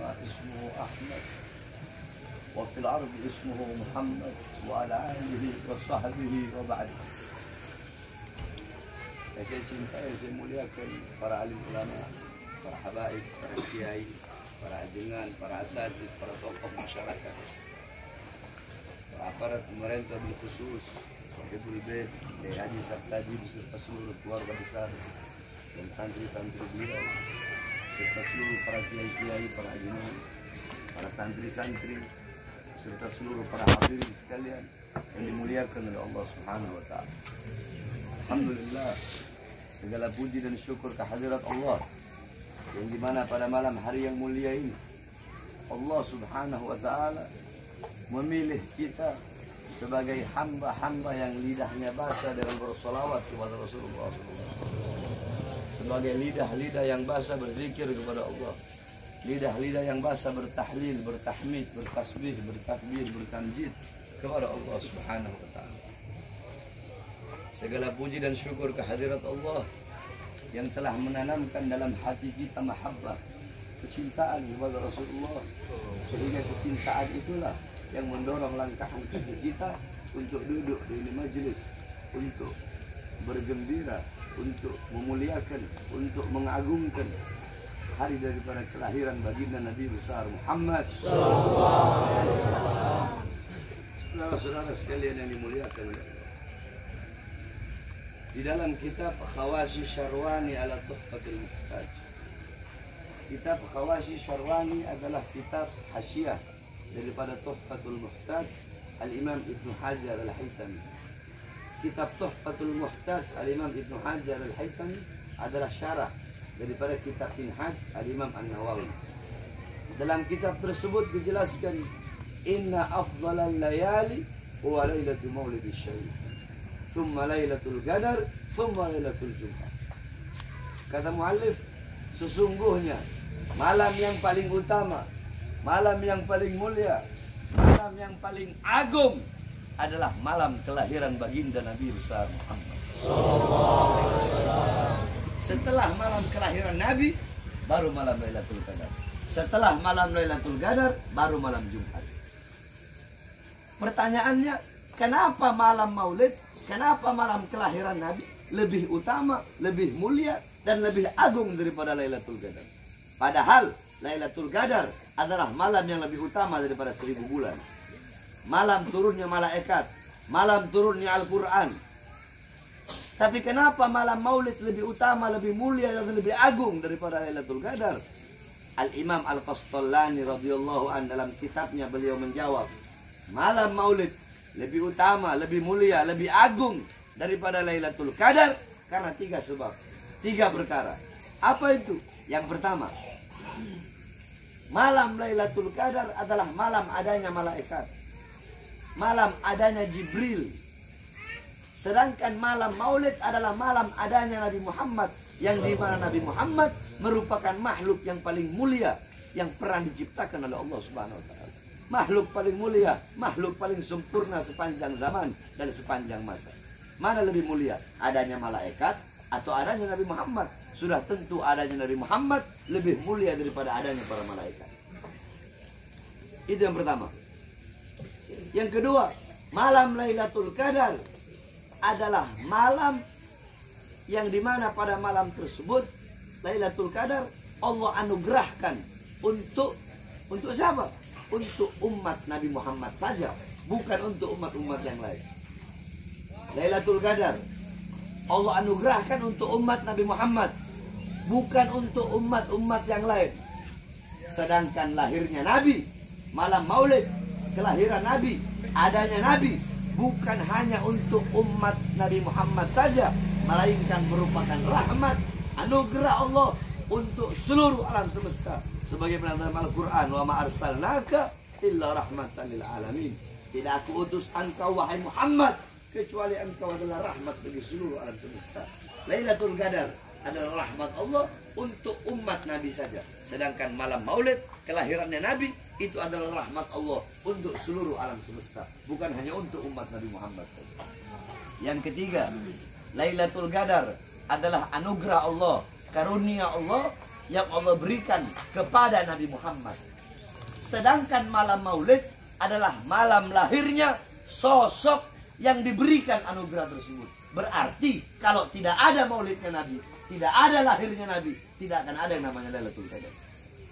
السماء اسمه أحمد وفي الأرض اسمه محمد وعلى آله وصحبه وبعد. Saya cintai, saya muliakan para alim ulama, para habaib, para kiai, para ajengan, para asatidz, para tokoh masyarakat, para aparat pemerintah bil khusus, Habibul Bait, Haji Sartaji beserta seluruh keluarga besar dan santri-santri beliau, serta seluruh para kiai-kiai, para ajengan, para santri-santri, serta seluruh para hadirin sekalian yang dimuliakan oleh Allah Subhanahu wa taala. Alhamdulillah, segala puji dan syukur kehadirat Allah yang dimana pada malam hari yang mulia ini Allah Subhanahu wa taala memilih kita sebagai hamba-hamba yang lidahnya basah dengan bersolawat kepada Rasulullah SAW, sebagai lidah-lidah yang basah berzikir kepada Allah, lidah-lidah yang basah bertahlil, bertahmid, bertasbih, bertakbir, bertamjid kepada Allah Subhanahu wa taala. Segala puji dan syukur kehadirat Allah yang telah menanamkan dalam hati kita mahabbah, kecintaan kepada Rasulullah, sehingga kecintaan itulah yang mendorong langkah kaki kita untuk duduk di ini majelis, untuk bergembira, untuk memuliakan, untuk mengagungkan hari daripada kelahiran baginda Nabi besar Muhammad sallallahu alaihi wasallam. Saudara-saudara sekalian yang dimuliakan oleh Allah, di dalam kitab Khawashi Syarwani ala Tuhfatul Muhtaj. Kitab Khawashi Syarwani adalah kitab hasyiah daripada Tuhfatul Muhtaj Al-Imam Ibnu Hajar Al-Haytami. Kitab Tuhfatul Muhtaj Al-Imam Ibnu Hajar Al-Haytami adalah syarah daripada kitab Minhaj Al-Imam An-Nawawi. Dalam kitab tersebut dijelaskan, inna afdhalal layali huwa lailatul maulidis syarif, thumma lailatul qadar, thumma lailatul jum'ah. Kata muallif, sesungguhnya malam yang paling utama, malam yang paling mulia, malam yang paling agung adalah malam kelahiran baginda Nabi besar Muhammad sallallahu alaihi wasallam. Setelah malam kelahiran Nabi, baru malam Lailatul Qadar. Setelah malam Lailatul Qadar, baru malam Jumat. Pertanyaannya, kenapa malam Maulid, kenapa malam kelahiran Nabi lebih utama, lebih mulia, dan lebih agung daripada Lailatul Qadar? Padahal Lailatul Qadar adalah malam yang lebih utama daripada 1000 bulan. Malam turunnya malaikat, malam turunnya Al-Quran. Tapi kenapa malam Maulid lebih utama, lebih mulia, dan lebih agung daripada Lailatul Qadar? Al-Imam Al-Qastallani radhiyallahu an dalam kitabnya beliau menjawab, malam Maulid lebih utama, lebih mulia, lebih agung daripada Lailatul Qadar karena 3 sebab, 3 perkara. Apa itu? Yang pertama, malam Lailatul Qadar adalah malam adanya malaikat, malam adanya Jibril. Sedangkan malam Maulid adalah malam adanya Nabi Muhammad, yang dimana Nabi Muhammad merupakan makhluk yang paling mulia yang pernah diciptakan oleh Allah Subhanahu wa taala. Makhluk paling mulia, makhluk paling sempurna sepanjang zaman dan sepanjang masa. Mana lebih mulia? Adanya malaikat atau adanya Nabi Muhammad? Sudah tentu adanya Nabi Muhammad lebih mulia daripada adanya para malaikat. Itu yang pertama. Yang kedua, malam Lailatul Qadar adalah malam yang dimana pada malam tersebut Lailatul Qadar Allah anugerahkan untuk siapa? Untuk umat Nabi Muhammad saja, bukan untuk umat-umat yang lain. Lailatul Qadar Allah anugerahkan untuk umat Nabi Muhammad, bukan untuk umat-umat yang lain. Sedangkan lahirnya Nabi, malam Maulid, kelahiran Nabi, adanya Nabi, bukan hanya untuk umat Nabi Muhammad saja, melainkan merupakan rahmat, anugerah Allah untuk seluruh alam semesta. Sebagaimana dalam Al-Quran, wa ma arsalnaka illa rahmatan lil alamin. Tidak aku utus engkau wahai Muhammad kecuali engkau adalah rahmat bagi seluruh alam semesta. Lailatul Qadar adalah rahmat Allah untuk umat Nabi saja. Sedangkan malam Maulid, kelahirannya Nabi, itu adalah rahmat Allah untuk seluruh alam semesta, bukan hanya untuk umat Nabi Muhammad saja. Yang ketiga, Lailatul Qadar adalah anugerah Allah, karunia Allah yang Allah berikan kepada Nabi Muhammad. Sedangkan malam maulid adalah malam lahirnya sosok yang diberikan anugerah tersebut. Berarti kalau tidak ada maulidnya Nabi, tidak ada lahirnya Nabi, tidak akan ada yang namanya Lailatul Qadar.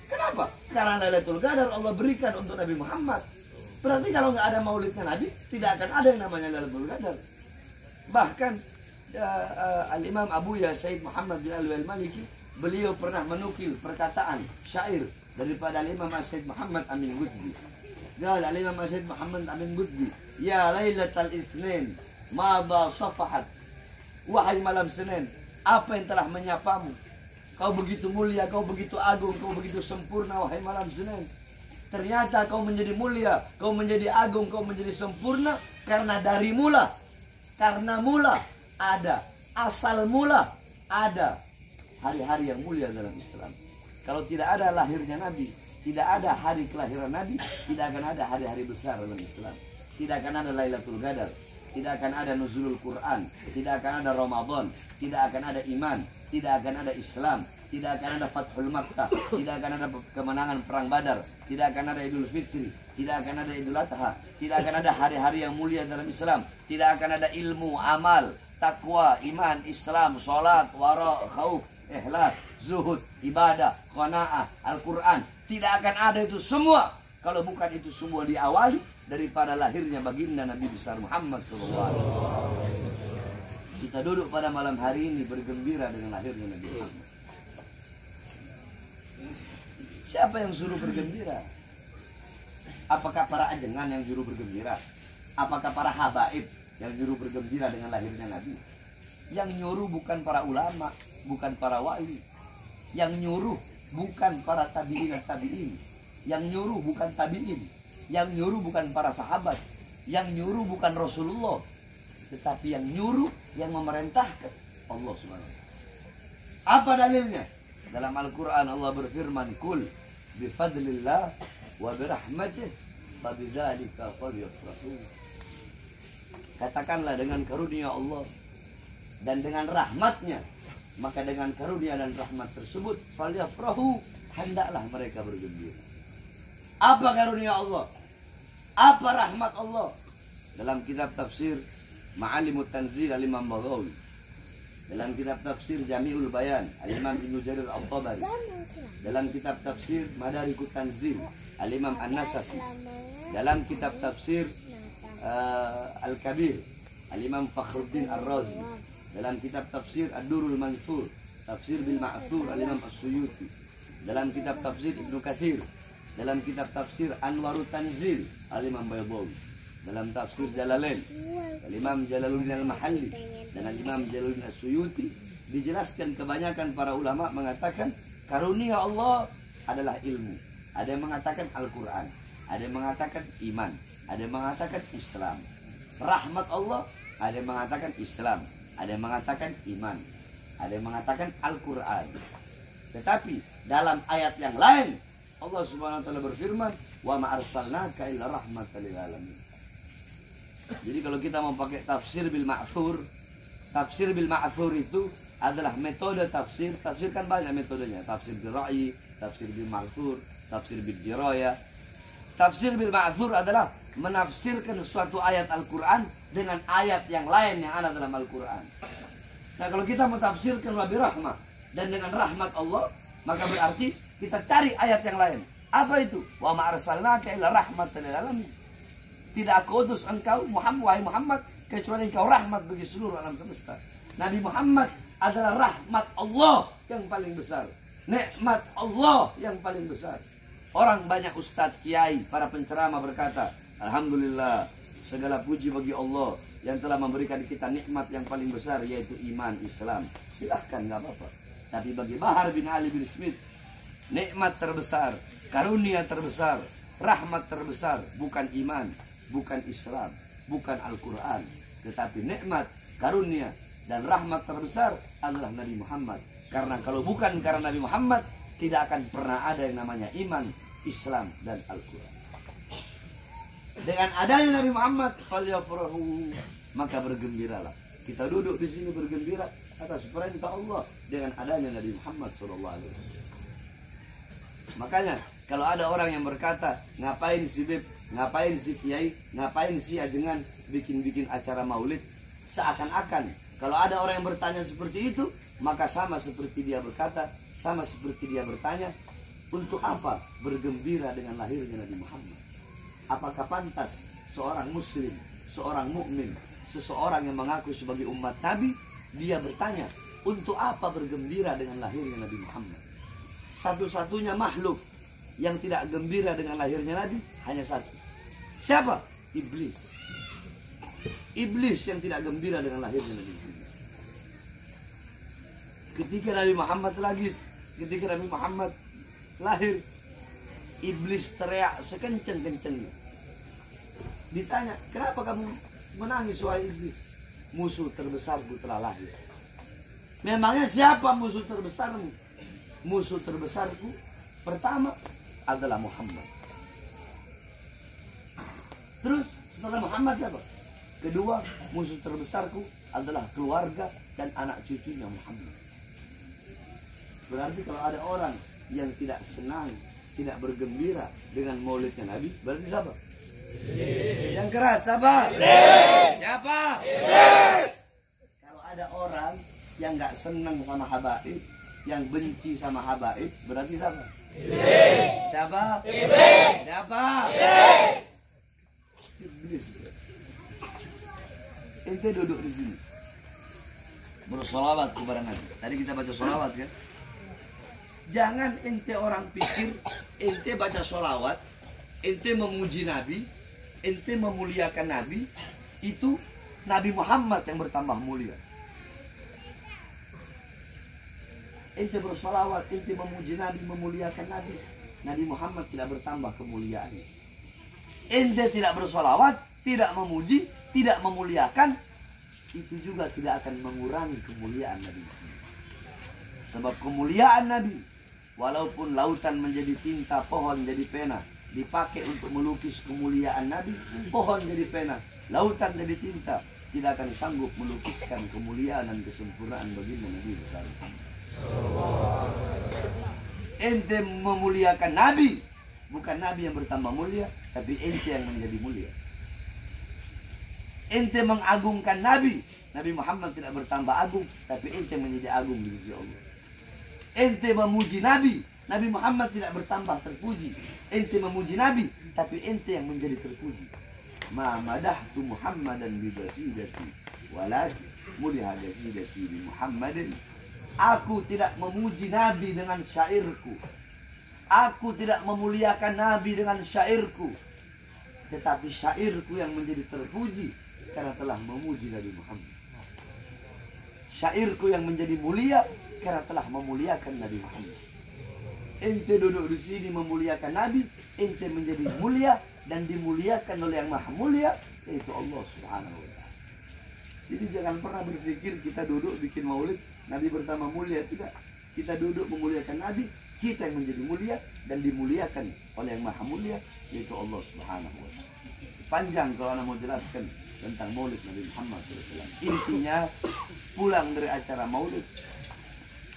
Kenapa? Karena Lailatul Qadar Allah berikan untuk Nabi Muhammad. Berarti kalau nggak ada maulidnya Nabi, tidak akan ada yang namanya Lailatul Qadar. Bahkan Al-Imam Abu Ya Said Muhammad bin Alwi Al-Maliki, beliau pernah menukil perkataan syair daripada Al-Imam Said Muhammad Amin Gudbi. Al-Imam Said Muhammad Amin Gudbi, ya Lailatul Itsnin madha safahat, wahai malam Senin, apa yang telah menyapamu? Kau begitu mulia, kau begitu agung, kau begitu sempurna, wahai malam Senin. Ternyata kau menjadi mulia, kau menjadi agung, kau menjadi sempurna karena dari mula. Karena mula ada, asal mula ada hari-hari yang mulia dalam Islam. Kalau tidak ada lahirnya Nabi, tidak ada hari kelahiran Nabi, tidak akan ada hari-hari besar dalam Islam. Tidak akan ada Lailatul Qadar, tidak akan ada nuzulul Quran, tidak akan ada Ramadan, tidak akan ada iman, tidak akan ada Islam, tidak akan ada Fathul Makkah, tidak akan ada kemenangan perang Badar, tidak akan ada Idul Fitri, tidak akan ada Idul Adha, tidak akan ada hari-hari yang mulia dalam Islam, tidak akan ada ilmu, amal, takwa, iman, Islam, salat, wara, khauf, ikhlas, zuhud, ibadah, qanaah, Al-Quran. Tidak akan ada itu semua kalau bukan itu semua diawali daripada lahirnya baginda Nabi besar Muhammad SAW. Kita duduk pada malam hari ini bergembira dengan lahirnya Nabi Muhammad. Siapa yang suruh bergembira? Apakah para ajengan yang suruh bergembira? Apakah para habaib yang suruh bergembira dengan lahirnya Nabi? Yang nyuruh bukan para ulama, bukan para wali. Yang nyuruh bukan para tabi'in dan tabi'in. Yang nyuruh bukan tabi'in. Yang nyuruh bukan para sahabat. Yang nyuruh bukan Rasulullah. Tetapi yang nyuruh, yang memerintahkan Allah SWT. Apa dalilnya? Dalam Al-Quran Allah berfirman, Kul bifadlillah wa birahmatih fabidzalika falyafrahu. Katakanlah dengan karunia Allah dan dengan rahmatnya, maka dengan karunia dan rahmat tersebut falyafrahu, hendaklah mereka bergembira. Apa karunia Allah? Apa rahmat Allah? Dalam kitab tafsir Ma'alimut Tanzil Al-Imam Baghawi, dalam kitab tafsir Jami'ul Bayan Al-Imam Ibnu Jarir Al-Tabari, dalam kitab tafsir Madarikut Tanzil Al-Imam An-Nasafi, dalam kitab tafsir Al-Kabir Al-Imam Fakhruddin Ar-Razi, dalam kitab tafsir Ad-Durul Mansur Tafsir bil Ma'thur Al-Imam As-Suyuti, dalam kitab tafsir Ibnu Katsir, dalam kitab tafsir Anwarut Tanzil Al-Imam Baydawi, dalam tafsir Jalalain Al-Imam Jalaluddin Al-Mahalli dan Al-Imam Jalaluddin As-Suyuti, dijelaskan kebanyakan para ulama mengatakan karunia Allah adalah ilmu. Ada yang mengatakan Al-Quran, ada yang mengatakan iman, ada yang mengatakan Islam. Rahmat Allah, ada yang mengatakan Islam, ada yang mengatakan iman, ada yang mengatakan Al-Quran. Tetapi dalam ayat yang lain Allah Subhanahu wa taala berfirman, "Wa ma arsalnaka illa rahmatan lil alamin." Jadi kalau kita mau pakai tafsir bil ma'thur, tafsir bil ma'thur itu adalah metode tafsir. Tafsir kan banyak metodenya. Tafsir bil ra'i, tafsir bil ma'thur, tafsir bil dirayah. Tafsir bil ma'thur adalah menafsirkan suatu ayat Al-Quran dengan ayat yang lain yang ada dalam Al-Quran. Nah, kalau kita mau tafsirkan wa birahmah dan dengan rahmat Allah, maka berarti kita cari ayat yang lain. Apa itu? Wa ma arsalnaka illa rahmatan lil alamin. Tidak aku utus engkau Muhammad, wahai Muhammad, kecuali engkau rahmat bagi seluruh alam semesta. Nabi Muhammad adalah rahmat Allah yang paling besar, nikmat Allah yang paling besar. Orang banyak ustadz, kiai, para penceramah berkata, alhamdulillah, segala puji bagi Allah yang telah memberikan kita nikmat yang paling besar, yaitu iman Islam. Silahkan, nggak apa-apa. Tapi bagi Bahar bin Ali bin Smith, nikmat terbesar, karunia terbesar, rahmat terbesar bukan iman, bukan Islam, bukan Al-Quran, tetapi nikmat, karunia, dan rahmat terbesar adalah Nabi Muhammad. Karena kalau bukan karena Nabi Muhammad, tidak akan pernah ada yang namanya iman, Islam, dan Al-Quran. Dengan adanya Nabi Muhammad, falyafrahu, maka bergembiralah. Kita duduk di sini bergembira atas perintah Allah dengan adanya Nabi Muhammad SAW. Makanya kalau ada orang yang berkata, ngapain si Beb, ngapain si Kiai, ngapain si Ajengan bikin-bikin acara maulid, seakan-akan kalau ada orang yang bertanya seperti itu, maka sama seperti dia berkata, sama seperti dia bertanya, untuk apa bergembira dengan lahirnya Nabi Muhammad? Apakah pantas seorang muslim, seorang mukmin, seseorang yang mengaku sebagai umat Nabi, dia bertanya, untuk apa bergembira dengan lahirnya Nabi Muhammad? Satu-satunya makhluk yang tidak gembira dengan lahirnya Nabi hanya satu. Siapa? Iblis. Iblis yang tidak gembira dengan lahirnya Nabi Muhammad. Ketika Nabi Muhammad lahir, iblis teriak sekenceng-kencengnya. Ditanya, kenapa kamu menangis wahai iblis? Musuh terbesarku telah lahir. Memangnya siapa musuh terbesarmu? Musuh terbesarku pertama adalah Muhammad. Terus setelah Muhammad siapa? Kedua, musuh terbesarku adalah keluarga dan anak cucunya Muhammad. Berarti kalau ada orang yang tidak senang, tidak bergembira dengan maulidnya Nabi, berarti siapa? Yang keras siapa? Siapa? Kalau ada orang yang nggak senang sama habaib, yang benci sama habaib, berarti siapa? Siapa? Siapa? Iblis. Ente duduk di sini bersolawat kepada Nabi. Tadi kita baca solawat kan? Jangan ente orang pikir ente baca solawat, ente memuji Nabi, ente memuliakan Nabi, itu Nabi Muhammad yang bertambah mulia. Ente bersolawat, ente memuji Nabi, memuliakan Nabi, Nabi Muhammad tidak bertambah kemuliaannya. Ente tidak bersolawat, tidak memuji, tidak memuliakan, itu juga tidak akan mengurangi kemuliaan Nabi Muhammad. Sebab kemuliaan Nabi, walaupun lautan menjadi tinta, pohon jadi pena, dipakai untuk melukis kemuliaan Nabi, pohon jadi pena, lautan jadi tinta, tidak akan sanggup melukiskan kemuliaan dan kesempurnaan baginda Nabi besar. Ente memuliakan Nabi, bukan Nabi yang bertambah mulia, tapi ente yang menjadi mulia. Ente mengagungkan Nabi, Nabi Muhammad tidak bertambah agung, tapi ente menjadi agung di sisi Allah. Ente memuji Nabi, Nabi Muhammad tidak bertambah terpuji. Ente memuji Nabi, tapi ente yang menjadi terpuji. Ma madahtu Muhammadan bi qasidati, walakin muliha qasidati bi Muhammadin. Aku tidak memuji Nabi dengan syairku. Aku tidak memuliakan Nabi dengan syairku. Tetapi syairku yang menjadi terpuji karena telah memuji Nabi Muhammad. Syairku yang menjadi mulia karena telah memuliakan Nabi Muhammad. Ente duduk di sini memuliakan Nabi, ente menjadi mulia dan dimuliakan oleh yang maha mulia, yaitu Allah Subhanahu wa ta'ala. Jadi jangan pernah berpikir kita duduk bikin maulid, Nabi bertambah mulia. Tidak. Kita duduk memuliakan Nabi, kita yang menjadi mulia dan dimuliakan oleh yang maha mulia, yaitu Allah Subhanahu wa ta'ala. Panjang kalau anda mau jelaskan tentang maulid Nabi Muhammad SAW. Intinya, pulang dari acara maulid,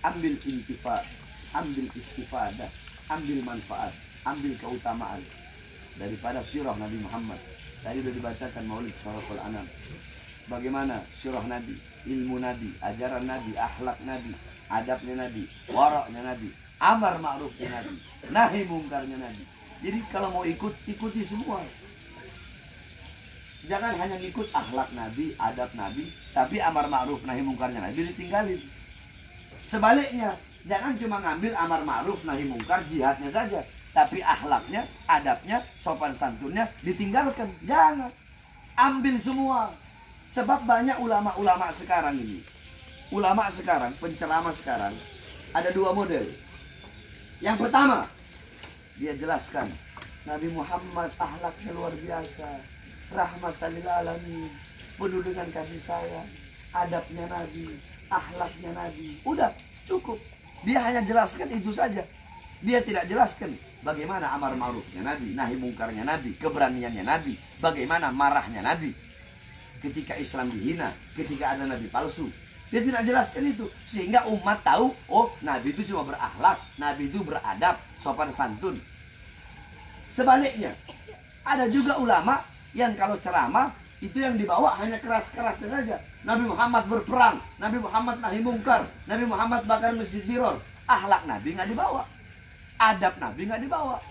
ambil intifad, ambil istifadah, ambil manfaat, ambil keutamaan daripada sirah Nabi Muhammad. Tadi sudah dibacakan maulid Syaraful Anam. Bagaimana sirah Nabi, ilmu Nabi, ajaran Nabi, akhlak Nabi, adabnya Nabi, waraknya Nabi, amar ma'rufnya Nabi, nahi mungkarnya Nabi. Jadi kalau mau ikut, ikuti semua. Jangan hanya ikut akhlak Nabi, adab Nabi, tapi amar ma'ruf nahi mungkarnya Nabi ditinggalin. Sebaliknya, jangan cuma ngambil amar ma'ruf nahi mungkar jihadnya saja, tapi akhlaknya, adabnya, sopan santunnya ditinggalkan. Jangan. Ambil semua. Sebab banyak ulama-ulama sekarang ini. Ulama sekarang, penceramah sekarang, ada dua model. Yang pertama, dia jelaskan Nabi Muhammad akhlaknya luar biasa, rahmatan lil alamin, penuh dengan kasih sayang, adabnya Nabi, akhlaknya Nabi. Udah, cukup. Dia hanya jelaskan itu saja. Dia tidak jelaskan bagaimana amar ma'rufnya Nabi, nahi mungkarnya Nabi, keberaniannya Nabi, bagaimana marahnya Nabi ketika Islam dihina, ketika ada Nabi palsu. Dia tidak jelaskan itu. Sehingga umat tahu, oh Nabi itu cuma berakhlak, Nabi itu beradab, sopan santun. Sebaliknya, ada juga ulama yang kalau ceramah, itu yang dibawa hanya keras-kerasnya saja. Nabi Muhammad berperang, Nabi Muhammad nahi mungkar, Nabi Muhammad bakar masjid Diror. Akhlak Nabi nggak dibawa, adab Nabi nggak dibawa,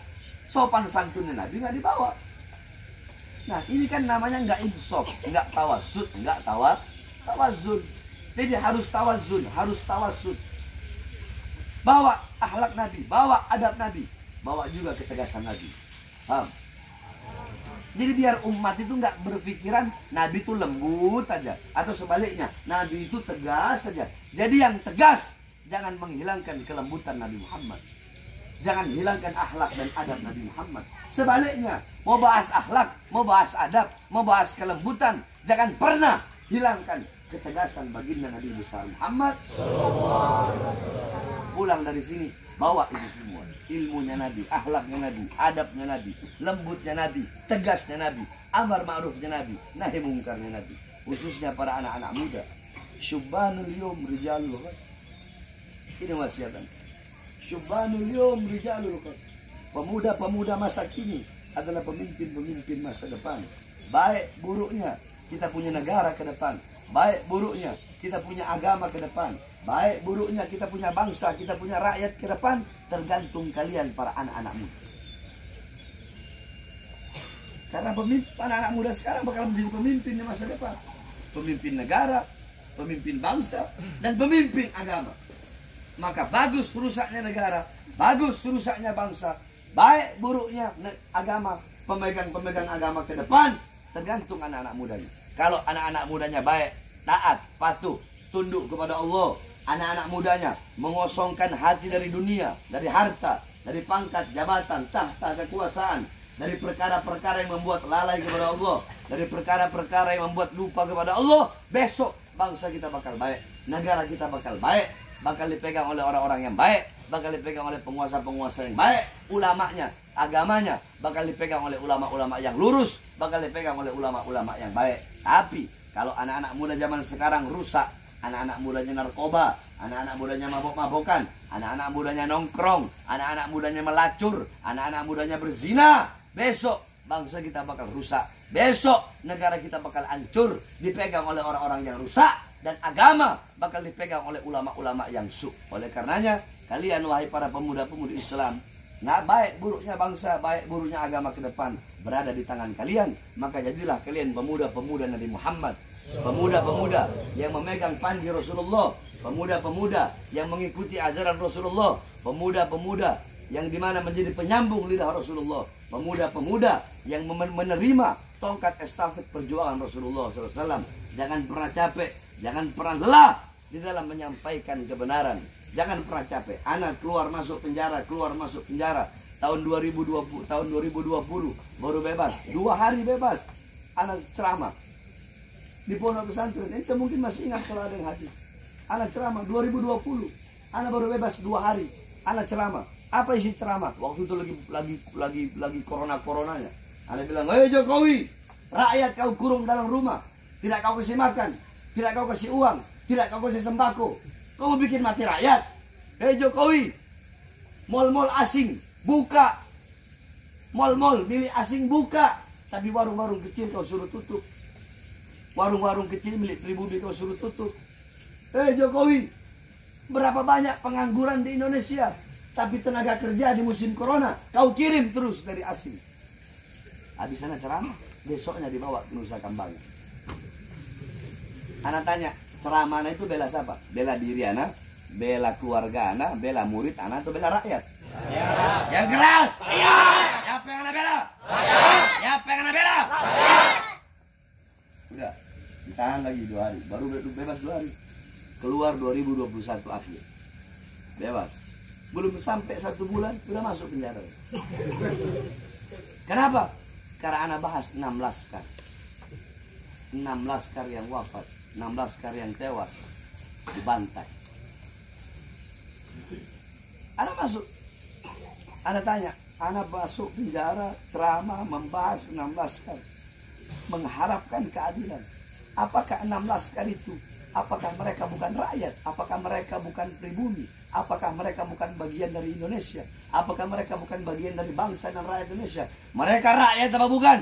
sopan santunnya Nabi nggak dibawa. Nah ini kan namanya nggak insaf, nggak tawasud, nggak tawazun. Jadi harus tawazun, harus tawasud. Bawa akhlak Nabi, bawa adab Nabi, bawa juga ketegasan Nabi. Paham? Jadi biar umat itu nggak berpikiran Nabi itu lembut aja, atau sebaliknya Nabi itu tegas saja. Jadi yang tegas, jangan menghilangkan kelembutan Nabi Muhammad. Jangan hilangkan akhlak dan adab Nabi Muhammad. Sebaliknya, mau bahas akhlak, mau bahas adab, mau bahas kelembutan, jangan pernah hilangkan ketegasan baginda Nabi besar Muhammad. Pulang dari sini, bawa itu semua. Ilmunya Nabi, akhlaknya Nabi, adabnya Nabi, lembutnya Nabi, tegasnya Nabi, amar ma'rufnya Nabi, nahi mungkarnya Nabi. Khususnya para anak-anak muda. Syubbanul yawm rijalul qad. Ini wasiatan. Syubbanul yawm rijalul qad. Pemuda-pemuda masa kini adalah pemimpin-pemimpin masa depan. Baik buruknya kita punya negara ke depan. Baik buruknya kita punya agama ke depan. Baik buruknya kita punya bangsa, kita punya rakyat ke depan. Tergantung kalian para anak-anak muda. Karena anak-anak muda sekarang bakal menjadi pemimpin di masa depan. Pemimpin negara, pemimpin bangsa, dan pemimpin agama. Maka bagus rusaknya negara, bagus rusaknya bangsa, baik buruknya agama, pemegang-pemegang agama ke depan, tergantung anak-anak mudanya. Kalau anak-anak mudanya baik, taat, patuh, tunduk kepada Allah, anak-anak mudanya mengosongkan hati dari dunia, dari harta, dari pangkat, jabatan, tahta, kekuasaan, dari perkara-perkara yang membuat lalai kepada Allah, dari perkara-perkara yang membuat lupa kepada Allah, besok bangsa kita bakal baik, negara kita bakal baik, bakal dipegang oleh orang-orang yang baik, bakal dipegang oleh penguasa-penguasa yang baik, ulamanya, agamanya bakal dipegang oleh ulama-ulama yang lurus, bakal dipegang oleh ulama-ulama yang baik. Tapi kalau anak-anak muda zaman sekarang rusak, anak-anak mudanya narkoba, anak-anak mudanya mabok-mabokan, anak-anak mudanya nongkrong, anak-anak mudanya melacur, anak-anak mudanya berzina, besok bangsa kita bakal rusak, besok negara kita bakal hancur, dipegang oleh orang-orang yang rusak, dan agama bakal dipegang oleh ulama-ulama yang su. Oleh karenanya, kalian wahai para pemuda-pemudi Islam, nah baik buruknya bangsa, baik buruknya agama ke depan berada di tangan kalian. Maka jadilah kalian pemuda-pemuda Nabi Muhammad, pemuda-pemuda yang memegang panji Rasulullah, pemuda-pemuda yang mengikuti ajaran Rasulullah, pemuda-pemuda yang dimana menjadi penyambung lidah Rasulullah, pemuda-pemuda yang menerima tongkat estafet perjuangan Rasulullah SAW. Jangan pernah capek, jangan pernah lelah di dalam menyampaikan kebenaran. Jangan pernah capek. Anak keluar masuk penjara, keluar masuk penjara. Tahun 2020 baru bebas. 2 hari bebas. Anak ceramah di pondok pesantren. Itu mungkin masih ingat kalau ada yang hadir. Anak ceramah 2020. Anak baru bebas 2 hari. Anak ceramah. Apa isi ceramah? Waktu itu lagi coronanya. Anak bilang, "Hei Jokowi, rakyat kau kurung dalam rumah. Tidak kau kasih makan, tidak kau kasih uang, tidak kau kasih sembako. Kau mau bikin mati rakyat? Hei Jokowi, mal-mal asing buka, mal-mal milik asing buka, tapi warung-warung kecil kau suruh tutup. Warung-warung kecil milik pribumi kau suruh tutup. Hei Jokowi, berapa banyak pengangguran di Indonesia, tapi tenaga kerja di musim corona kau kirim terus dari asing." Habis anak ceramah, besoknya dibawa ke Nusa Kambangan. Anak tanya, ceramah itu bela siapa? Bela diri anak, bela keluarga anak, bela murid anak, atau bela rakyat? Rakyat. Yang keras. Rakyat. Siapa yang anak bela? Rakyat. Siapa yang anak bela? Rakyat. Udah, ditahan lagi 2 hari, baru bebas 2 hari. Keluar 2021 akhir. Bebas. Belum sampai 1 bulan, sudah masuk penjara. Kenapa? Karena anak bahas 6 laskar. 6 laskar yang wafat, 6 laskar yang tewas dibantai. Anak masuk, anak tanya, anak masuk penjara ceramah membahas 6 laskar, mengharapkan keadilan. Apakah 6 laskar itu Apakah mereka bukan rakyat? Apakah mereka bukan pribumi? Apakah mereka bukan bagian dari Indonesia? Apakah mereka bukan bagian dari bangsa dan rakyat Indonesia? Mereka rakyat apa bukan?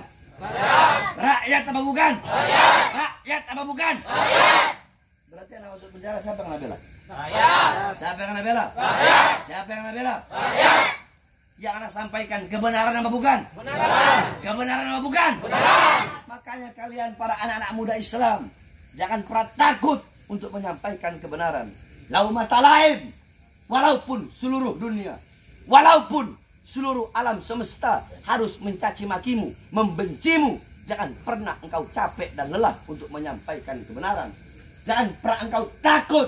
Rakyat apa bukan? Rakyat apa bukan? Berarti anak masuk penjara siapa yang bela? Siapa yang bela? Siapa yang bela? Yang anak sampaikan kebenaran apa bukan? Kebenaran apa bukan? Makanya kalian para anak-anak muda Islam jangan pernah takut untuk menyampaikan kebenaran. Laumata laim, walaupun seluruh dunia, walaupun seluruh alam semesta harus mencaci makimu, membencimu, jangan pernah engkau capek dan lelah untuk menyampaikan kebenaran. Jangan pernah engkau takut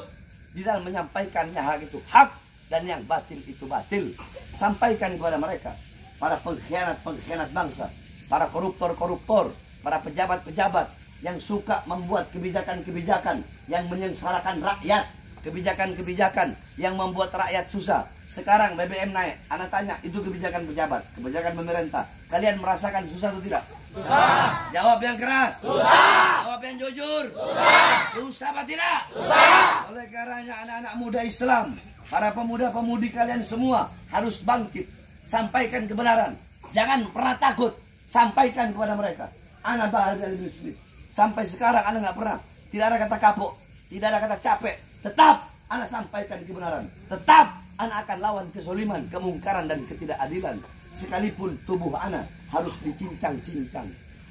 di dalam menyampaikannya hak itu hak dan yang batil itu batil. Sampaikan kepada mereka, para pengkhianat-pengkhianat bangsa, para koruptor-koruptor, para pejabat-pejabat yang suka membuat kebijakan-kebijakan yang menyengsarakan rakyat, kebijakan-kebijakan yang membuat rakyat susah. Sekarang BBM naik, anak tanya, itu kebijakan pejabat, kebijakan pemerintah. Kalian merasakan susah atau tidak? Susah. Jawab yang keras. Susah. Jawab yang jujur. Susah. Susah apa tidak? Susah. Oleh karenanya anak-anak muda Islam, para pemuda-pemudi kalian semua harus bangkit. Sampaikan kebenaran. Jangan pernah takut. Sampaikan kepada mereka. Anak Bahar bin Smith. Sampai sekarang anak nggak pernah. Tidak ada kata kapok. Tidak ada kata capek. Tetap anak sampaikan kebenaran. Tetap anak akan lawan kezaliman, kemungkaran dan ketidakadilan. Sekalipun tubuh anak harus dicincang-cincang.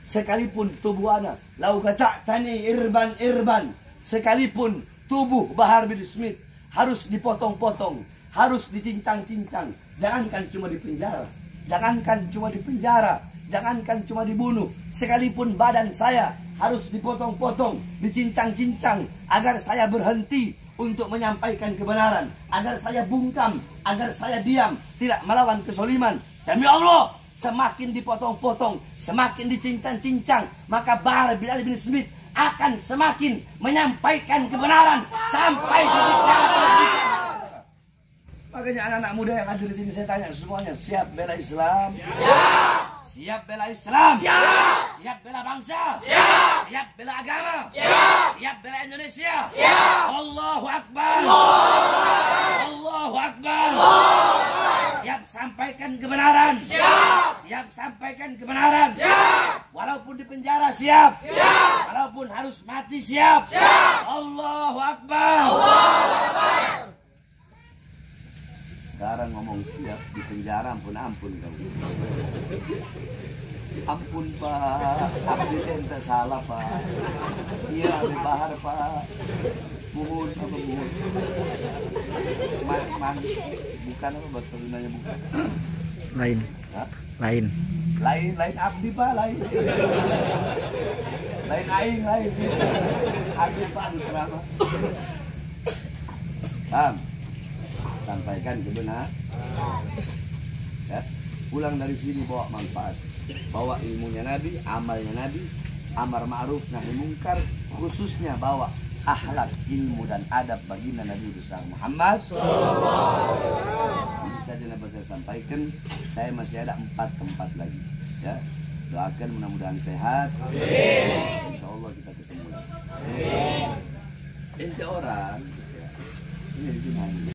Sekalipun tubuh anak lau tani irban. Sekalipun tubuh Bahar bin Smith harus dipotong-potong, harus dicincang-cincang. Jangankan cuma di penjara. Jangankan cuma di penjara. Jangankan cuma dibunuh. Sekalipun badan saya harus dipotong-potong, dicincang-cincang agar saya berhenti untuk menyampaikan kebenaran, agar saya bungkam, agar saya diam, tidak melawan kezaliman. Demi Allah, semakin dipotong-potong, semakin dicincang-cincang, maka Bahar bin Smith akan semakin menyampaikan kebenaran sampai titik darah. Makanya anak-anak muda yang hadir di sini saya tanya semuanya, siap bela Islam? Ya. Siap bela Islam? Ya. Siap bela bangsa? Ya. Siap bela agama? Ya. Siap bela Indonesia? Ya. Allahu Akbar. Allahu Akbar. Siap sampaikan kebenaran? Siap. Siap sampaikan kebenaran? Siap. Walaupun di penjara siap? Siap. Walaupun harus mati siap? Siap. Allahu Akbar. Allahu Akbar. Sekarang ngomong siap di penjara, ampun kamu. Ampun Pak, abdi ente salah Pak. Iya abdi Bahar Pak. Muhun apa muhun? Man, bukan apa bahasa Sundanya bukan? Lain. Hah? Lain Abdi Pak, lain. Lain aing, lain. Abdi Pak di ceramah. Sampaikan kebenaran. Ya. Pulang dari sini bawa manfaat, bawa ilmunya Nabi, amalnya Nabi, amar ma'ruf nahi mungkar, khususnya bawa akhlak, ilmu dan adab baginda Nabi besar Muhammad. Ini saja yang saya sampaikan. Saya masih ada 4 tempat lagi. Ya, doakan mudah-mudahan sehat. Insya Allah kita ketemu lagi. Ente orang, ya. Ini di sini.